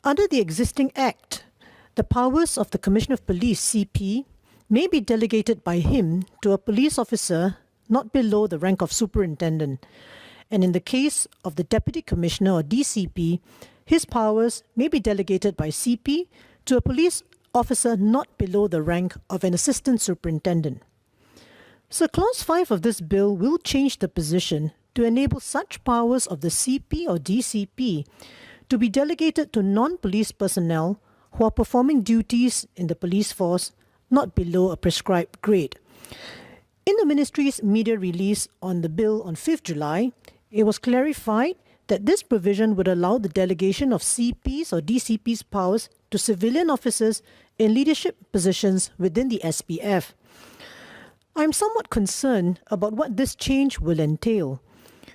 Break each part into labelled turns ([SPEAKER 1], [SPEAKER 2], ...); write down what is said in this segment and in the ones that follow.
[SPEAKER 1] Under the existing Act, the powers of the Commissioner of Police, CP, may be delegated by him to a police officer not below the rank of superintendent. And in the case of the Deputy Commissioner or DCP, his powers may be delegated by CP to a police officer not below the rank of an assistant superintendent. So Clause 5 of this bill will change the position to enable such powers of the CP or DCP to be delegated to non-police personnel who are performing duties in the police force not below a prescribed grade. In the Ministry's media release on the bill on 5th July, it was clarified that this provision would allow the delegation of CP's or DCP's powers to civilian officers in leadership positions within the SPF. I'm somewhat concerned about what this change will entail.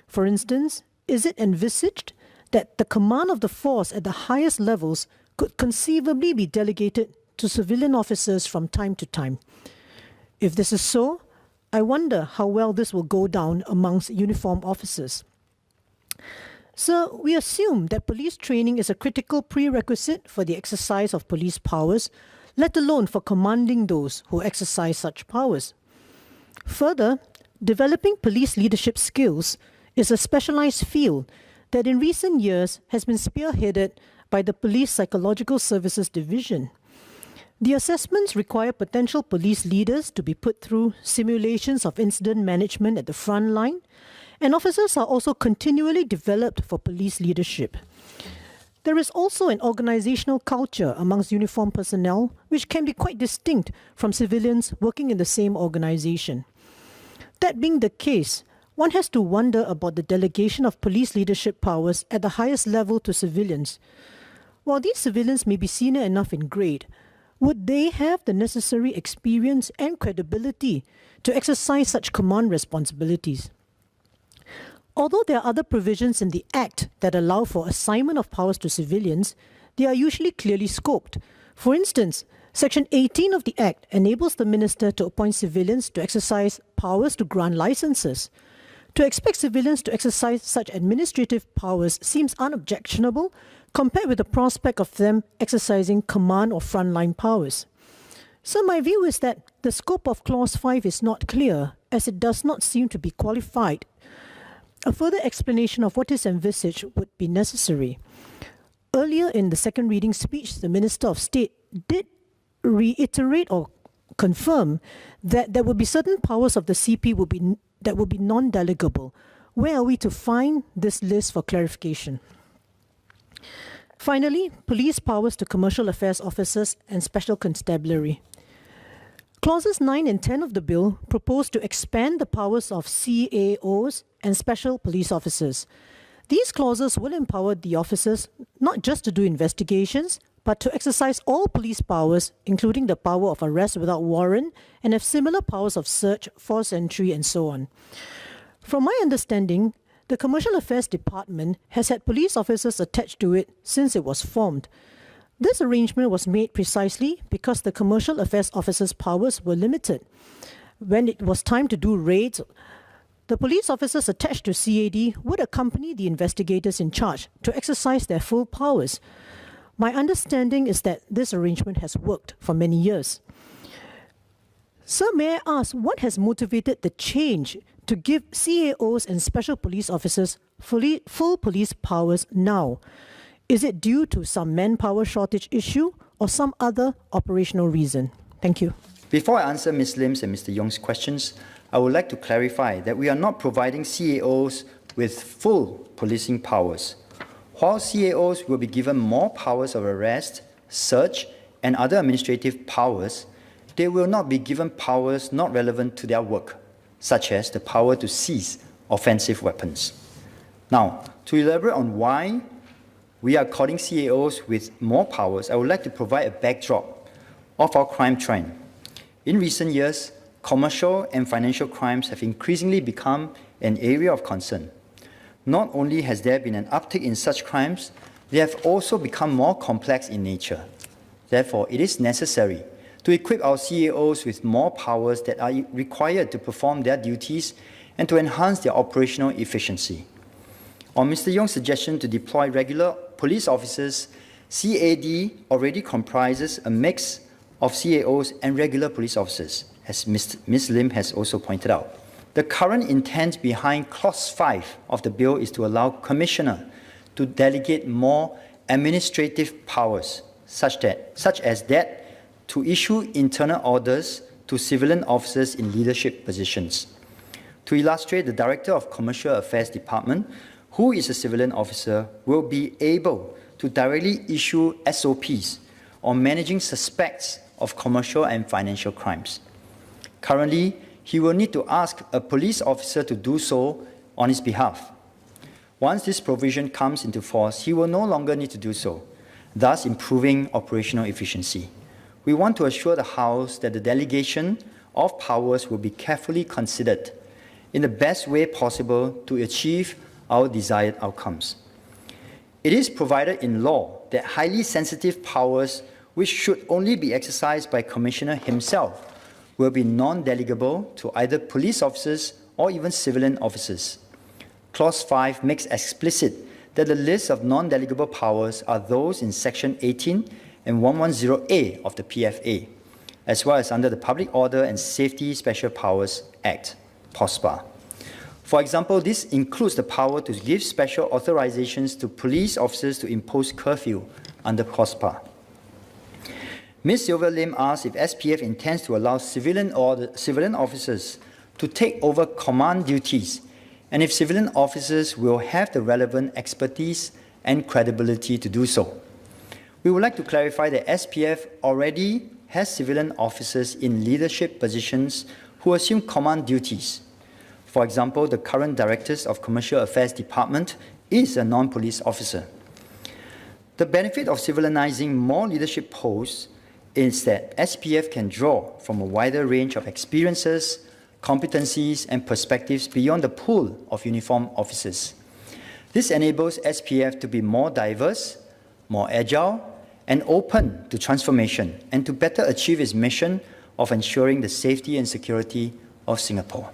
[SPEAKER 1] For instance, is it envisaged that the command of the force at the highest levels could conceivably be delegated to civilian officers from time to time? If this is so, I wonder how well this will go down amongst uniformed officers. So, we assume that police training is a critical prerequisite for the exercise of police powers, let alone for commanding those who exercise such powers. Further, developing police leadership skills is a specialized field that in recent years has been spearheaded by the Police Psychological Services Division. The assessments require potential police leaders to be put through simulations of incident management at the front line, and officers are also continually developed for police leadership. There is also an organizational culture amongst uniformed personnel which can be quite distinct from civilians working in the same organization. That being the case, one has to wonder about the delegation of police leadership powers at the highest level to civilians. While these civilians may be senior enough in grade, would they have the necessary experience and credibility to exercise such command responsibilities? Although there are other provisions in the Act that allow for assignment of powers to civilians, they are usually clearly scoped. For instance, Section 18 of the Act enables the Minister to appoint civilians to exercise powers to grant licenses. To expect civilians to exercise such administrative powers seems unobjectionable compared with the prospect of them exercising command or frontline powers. So my view is that the scope of Clause 5 is not clear, as it does not seem to be qualified. A further explanation of what is envisaged would be necessary. Earlier in the second reading speech, the Minister of State did reiterate or confirm that there will be certain powers of the CP that will be non-delegable. Where are we to find this list for clarification? Finally, police powers to commercial affairs officers and special constabulary. Clauses 9 and 10 of the bill propose to expand the powers of CAOs and special police officers. These clauses will empower the officers not just to do investigations, but to exercise all police powers, including the power of arrest without warrant, and have similar powers of search, forced entry, and so on. From my understanding, the Commercial Affairs Department has had police officers attached to it since it was formed. This arrangement was made precisely because the Commercial Affairs Officers' powers were limited. When it was time to do raids, the police officers attached to CAD would accompany the investigators in charge to exercise their full powers. My understanding is that this arrangement has worked for many years. So may I ask, what has motivated the change to give CAOs and special police officers full police powers now? Is it due to some manpower shortage issue or some other operational reason? Thank you.
[SPEAKER 2] Before I answer Ms. Lim's and Mr. Yong's questions, I would like to clarify that we are not providing CAOs with full policing powers. While CAOs will be given more powers of arrest, search, and other administrative powers, they will not be given powers not relevant to their work, such as the power to seize offensive weapons. Now, to elaborate on why we are calling CAOs with more powers, I would like to provide a backdrop of our crime trend. In recent years, commercial and financial crimes have increasingly become an area of concern. Not only has there been an uptick in such crimes, they have also become more complex in nature. Therefore, it is necessary to equip our CAOs with more powers that are required to perform their duties and to enhance their operational efficiency. On Mr. Yong's suggestion to deploy regular police officers CAD already comprises a mix of CAOs and regular police officers, as Ms. Lim has also pointed out. The current intent behind Clause 5 of the bill is to allow Commissioner to delegate more administrative powers, such as that to issue internal orders to civilian officers in leadership positions. To illustrate, the Director of Commercial Affairs Department, who is a civilian officer, will be able to directly issue SOPs on managing suspects of commercial and financial crimes. Currently, he will need to ask a police officer to do so on his behalf. Once this provision comes into force, he will no longer need to do so, thus improving operational efficiency. We want to assure the House that the delegation of powers will be carefully considered in the best way possible to achieve our desired outcomes. It is provided in law that highly sensitive powers, which should only be exercised by Commissioner himself, will be non-delegable to either police officers or even civilian officers. Clause 5 makes explicit that the list of non-delegable powers are those in Section 18 and 110A of the PFA, as well as under the Public Order and Safety Special Powers Act, POSPA. For example, this includes the power to give special authorizations to police officers to impose curfew under POSPA. Ms. Sylvia Lim asked if SPF intends to allow civilian officers to take over command duties, and if civilian officers will have the relevant expertise and credibility to do so. We would like to clarify that SPF already has civilian officers in leadership positions who assume command duties. For example, the current Director of Commercial Affairs Department is a non-police officer. The benefit of civilizing more leadership posts is that SPF can draw from a wider range of experiences, competencies, and perspectives beyond the pool of uniformed officers. This enables SPF to be more diverse, more agile, and open to transformation, and to better achieve its mission of ensuring the safety and security of Singapore.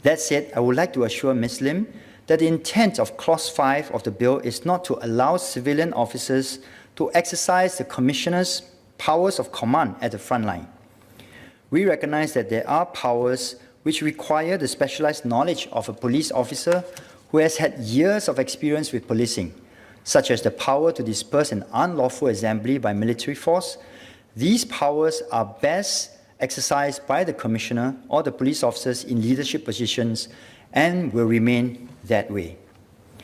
[SPEAKER 2] That said, I would like to assure Ms. Lim that the intent of Clause 5 of the bill is not to allow civilian officers to exercise the Commissioner's powers of command at the front line. We recognize that there are powers which require the specialized knowledge of a police officer who has had years of experience with policing, such as the power to disperse an unlawful assembly by military force. These powers are best exercised by the Commissioner or the police officers in leadership positions and will remain that way.